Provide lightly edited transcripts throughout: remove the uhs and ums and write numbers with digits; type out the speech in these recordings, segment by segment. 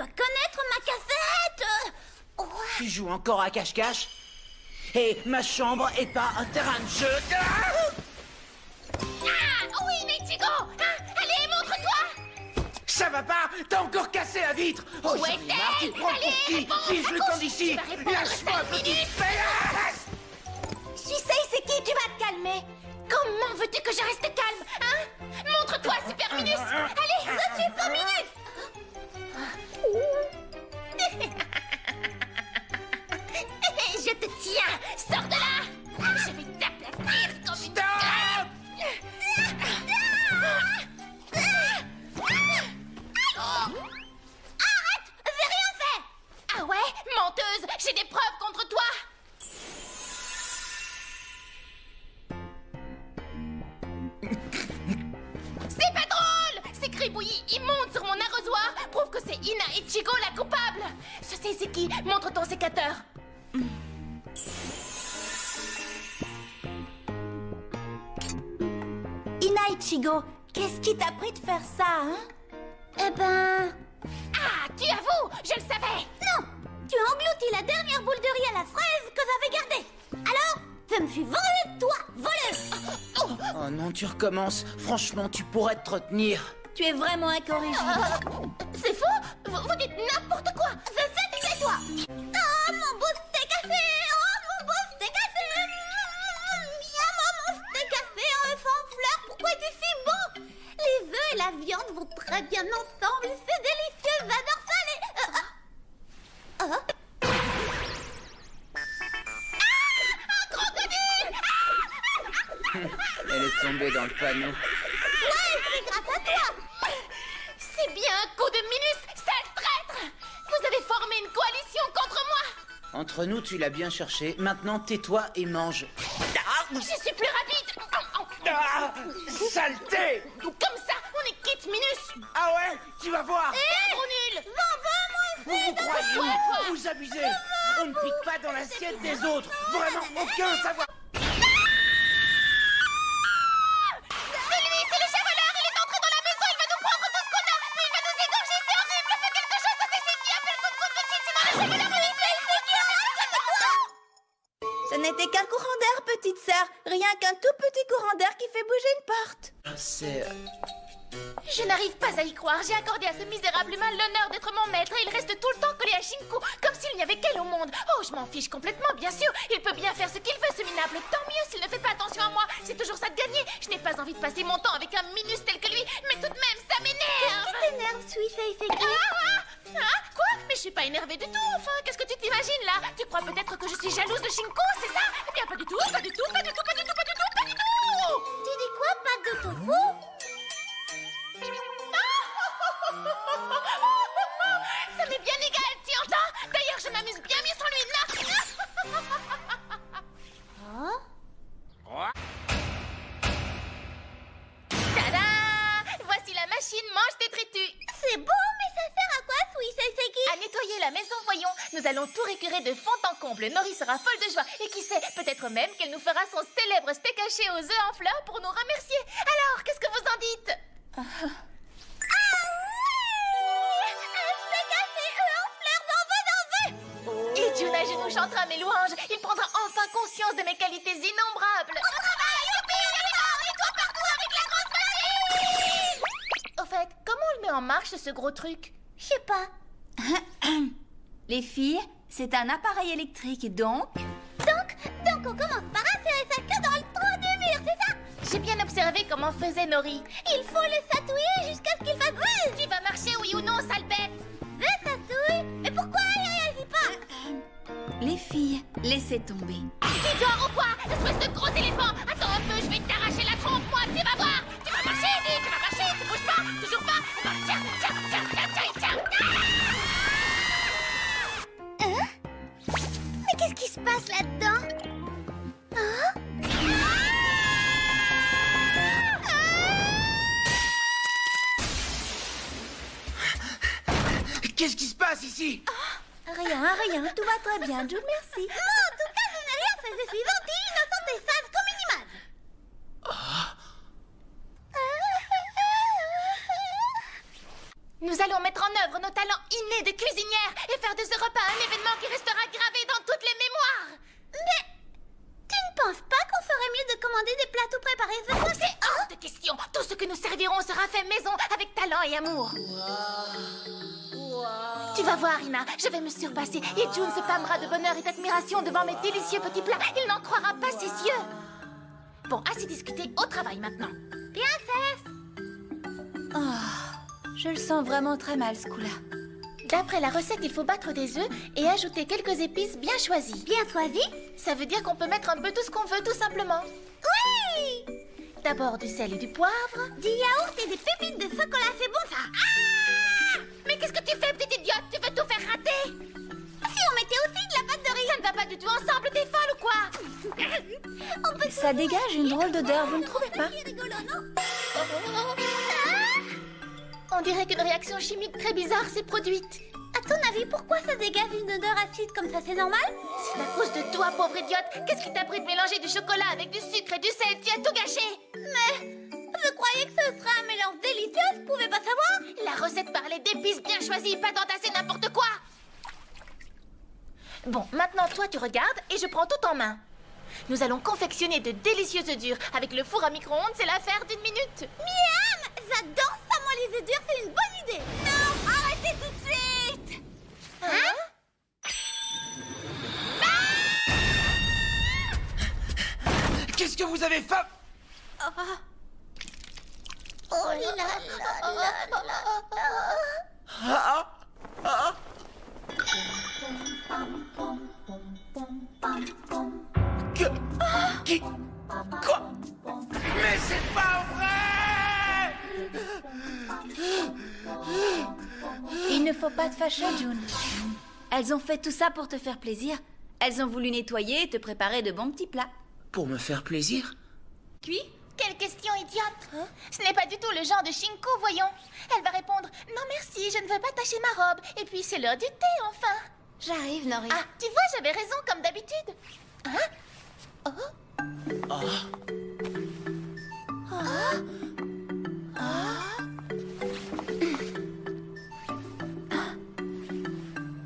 dois connaître ma cafette. Oh. Tu joues encore à cache-cache? Et ma chambre est pas un terrain de jeu. Oui, Ichigo. Allez, montre-toi. Ça va pas? T'as encore cassé la vitre. Oh, Où j'en ai marre, tu est-elle? prends pour qui? Allez, Fige le réponds, temps d'ici. tu vas répondre, Lâche-moi, sale petite minute. feignasse. Suisei, c'est qui? Tu vas te calmer. Comment veux-tu que je reste calme, hein? Montre-toi, Super Minus. Allez, Je suis pas Minus. je te tiens. Sors de là. Je vais t'aplatir comme une Stop! Arrête! J'ai rien fait! Ah ouais? Menteuse! J'ai des preuves contre toi! C'est pas drôle! Ces gribouillis immondes sur mon arrosoir prouvent que c'est Ina Ichigo la coupable! Ce Seizeki, montre ton sécateur! Ina Ichigo, qu'est-ce qui t'a pris de faire ça, hein? Eh ben... Ah, tu avoues! Je le savais! Non! Tu as englouti la dernière boule de riz à la fraise que j'avais gardée. Alors, je me suis vengée de toi, voleuse. Oh non, tu recommences. Franchement, tu pourrais te retenir. Tu es vraiment incorrigible. C'est faux! Vous dites n'importe quoi! Je sais que c'est toi. Oh, mon beau steak à café. Oh, mon beau steak à café. Miam, mon steak à café en œuf en fleurs. Pourquoi es-tu si beau? Les œufs et la viande vont très bien ensemble. C'est délicieux, j'adore ça. Elle est tombée dans le panneau. Ouais, c'est grâce à toi. C'est bien un coup de Minus, sale traître! Vous avez formé une coalition contre moi! Entre nous, tu l'as bien cherché. Maintenant, tais-toi et mange. Ah, Je suis plus rapide! ah, saleté! Comme ça, on est quitte, Minus! Ah ouais? Tu vas voir. Hé, gros nul! Vous vous croyez toi, où? toi. Vous abusez. On ne pique pas dans l'assiette des autres. Vraiment, aucun savoir. C'est lui, c'est le chat voleur! Il est entré dans la maison, il va nous prendre tout ce qu'on a! Puis il va nous égorger, c'est horrible! Fais quelque chose, ça c'est qui appelle tout de suite, sinon le chat voleur nous Ce n'était qu'un courant d'air, petite sœur. Rien qu'un tout petit courant d'air qui fait bouger une porte. C'est... Je n'arrive pas à y croire. J'ai accordé à ce misérable humain l'honneur d'être mon maître et il reste tout le temps collé à Shinku, comme s'il n'y avait qu'elle au monde. Oh, je m'en fiche complètement, bien sûr. Il peut bien faire ce qu'il veut, ce minable. Tant mieux s'il ne fait pas attention à moi. C'est toujours ça de gagner. Je n'ai pas envie de passer mon temps avec un Minus tel que lui, mais tout de même, ça m'énerve. Tu t'énerves, Suisei, c'est qui? Quoi? Mais je suis pas énervée du tout, enfin. Qu'est-ce que tu t'imagines, là? Tu crois peut-être que je suis jalouse de Shinku, c'est ça? Eh bien, pas du tout, pas du tout, pas du tout, pas du tout, pas du tout, pas du tout. Tu dis quoi, pâte de tofu? Ça m'est bien égal, tu entends? D'ailleurs, je m'amuse bien mieux sans lui. Tada! Voici la machine mange détritus. C'est beau, mais ça sert à quoi, Suisei, c'est qui? À nettoyer la maison, voyons. Nous allons tout récurer de fond en comble. Nori sera folle de joie. Et qui sait, peut-être même qu'elle nous fera son célèbre steak haché aux œufs en fleurs pour nous remercier. Alors, qu'est-ce que vous en dites? Et Junage nous chantera mes louanges. Il prendra enfin conscience de mes qualités innombrables. Au travail, youpi, et toi partout avec la grosse machine. Au fait, comment on le met en marche, ce gros truc? Je sais pas. Les filles, c'est un appareil électrique, donc on commence par insérer sa queue dans le trou du mur, c'est ça? J'ai bien observé comment faisait Nori. Il faut le satouiller jusqu'à ce qu'il fasse buzz. Tu vas marcher, oui ou non, sale bête? Je satouille. Mais pourquoi il réagit pas? Les filles, laissez tomber. Tu dors ou quoi? Espèce de gros éléphant! Attends un peu, je vais t'arracher la trompe, moi, tu vas voir! Tu vas marcher, dis, tu vas marcher, tu bouges pas, toujours pas! Non, tiens, tiens, tiens, tiens, tiens, tiens! Hein? Mais qu'est-ce qui se passe là-dedans? Hein? Qu'est-ce qui se passe ici? Rien, tout va très bien, Jude, merci. Non, en tout cas, je n'ai rien fait, je suis gentille, innocente et sage comme une image. Nous allons mettre en œuvre nos talents innés de cuisinière et faire de ce repas un événement qui restera gravé dans toutes les mémoires. Mais tu ne penses pas qu'on ferait mieux de commander des plats tout préparés ce soir? C'est hors de question. Tout ce que nous servirons sera fait maison avec talent et amour. Tu vas voir, Ina, je vais me surpasser et June se pâmera de bonheur et d'admiration devant mes délicieux petits plats. Il n'en croira pas ses yeux. Bon, assez discuté, au travail maintenant. Bien fait. Je le sens vraiment très mal, ce coup-là. D'après la recette, il faut battre des œufs et ajouter quelques épices bien choisies. Bien choisi? Ça veut dire qu'on peut mettre un peu tout ce qu'on veut, tout simplement. Oui! D'abord du sel et du poivre. Du yaourt et des pépites de chocolat, c'est bon ça? Ah! Mais qu'est-ce que tu fais, petite idiote? Tu veux tout faire rater? Si on mettait aussi de la pâte de riz? Ça ne va pas du tout ensemble, t'es folle ou quoi? On peut Ça dégage une drôle d'odeur, vous ne trouvez pas? C'est rigolo, non? On dirait qu'une réaction chimique très bizarre s'est produite. À ton avis, pourquoi ça dégage une odeur acide comme ça, c'est normal? C'est à cause de toi, pauvre idiote. Qu'est-ce qui t'a pris de mélanger du chocolat avec du sucre et du sel? Tu as tout gâché. Mais je croyais que ce serait un mélange délicieux, je pouvais pas savoir. La recette parlait d'épices bien choisies, pas d'entasser n'importe quoi. Bon, maintenant toi tu regardes et je prends tout en main. Nous allons confectionner de délicieux œufs durs. Avec le four à micro-ondes, c'est l'affaire d'une minute. Miam! J'adore ça, moi, les œufs durs, c'est une bonne idée. Non, arrêtez tout de suite. Hein? Qu'est-ce que vous avez fait? Oh là là là là. Ah, ah. Qui? Quoi? Mais c'est pas vrai! Il ne faut pas te fâcher, June. Elles ont fait tout ça pour te faire plaisir. Elles ont voulu nettoyer et te préparer de bons petits plats. Pour me faire plaisir? Cuit? Quelle question idiote. Ce n'est pas du tout le genre de Shinko, voyons. Elle va répondre « Non merci, je ne veux pas tacher ma robe. » Et puis c'est l'heure du thé, enfin. J'arrive, Nori. Ah, tu vois, j'avais raison, comme d'habitude. Hein?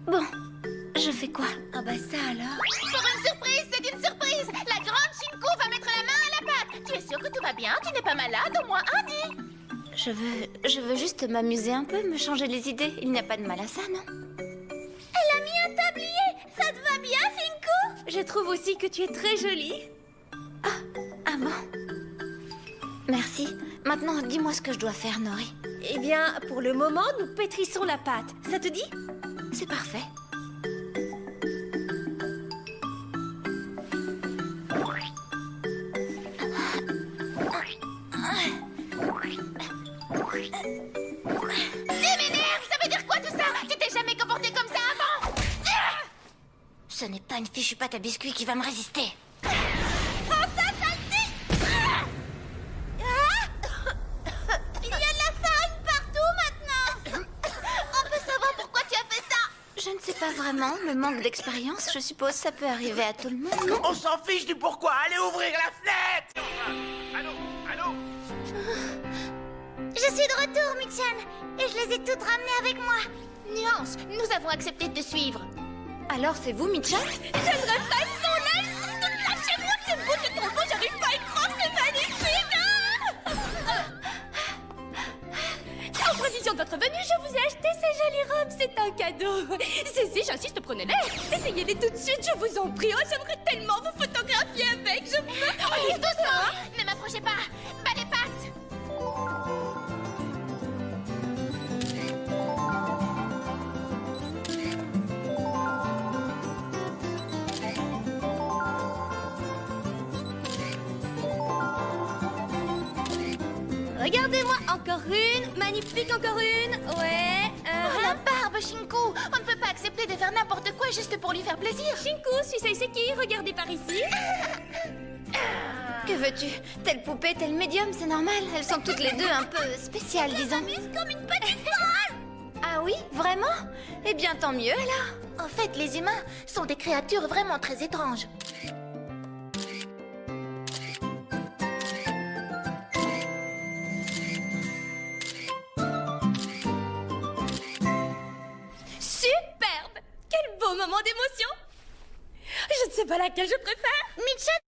Bon, je fais quoi? Ah bah ça alors. Pour une surprise, c'est une surprise. La grande Shinko va mettre la main à la pâte. Tu es sûre que tout va bien? Tu n'es pas malade, au moins un dit. Je veux juste m'amuser un peu, me changer les idées. Il n'y a pas de mal à ça, non? Elle a mis un tablier. Ça te va bien, Finko? Je trouve aussi que tu es très jolie. Ah bon? Merci. Maintenant, dis-moi ce que je dois faire, Nori. Eh bien, pour le moment, nous pétrissons la pâte. Ça te dit? C'est parfait. Tu m'énerves, ça veut dire quoi tout ça? Tu t'es jamais comporté comme ça avant? Ce n'est pas une fichue pâte à biscuits qui va me résister. Il y a de la farine partout maintenant. On peut savoir pourquoi tu as fait ça? Je ne sais pas vraiment, le manque d'expérience, je suppose, ça peut arriver à tout le monde, non? On s'en fiche du pourquoi. Allez ouvrir la fenêtre! Allô? Allô? Je suis de retour, Michan, et je les ai toutes ramenées avec moi. Nuance, nous avons accepté de te suivre. Alors c'est vous, Michan? J'aimerais pas être son aile. Lâchez-moi, c'est beau, c'est trop beau, j'arrive pas à y croire, c'est magnifique. En prévision de votre venue, je vous ai acheté ces jolies robes. C'est un cadeau. Cécile, j'insiste, prenez-les. Essayez-les tout de suite, je vous en prie. Oh, j'aimerais tellement vous photographier avec. Je me... Oh, doucement! Ne m'approchez pas! Bas les pattes! Regardez-moi, encore une. Magnifique, encore une. Ouais. Oh, la barbe, Shinko! On ne peut pas accepter de faire n'importe quoi juste pour lui faire plaisir. Shinku, Suisei Seki, regardez par ici. Que veux-tu? Telle poupée, tel médium, c'est normal. Elles sont toutes les deux un peu spéciales, disons. Comme une petite folle. Ah oui? Vraiment? Eh bien, tant mieux, alors. En fait, les humains sont des créatures vraiment très étranges. d'émotion. Je ne sais pas laquelle je préfère. Mitchell,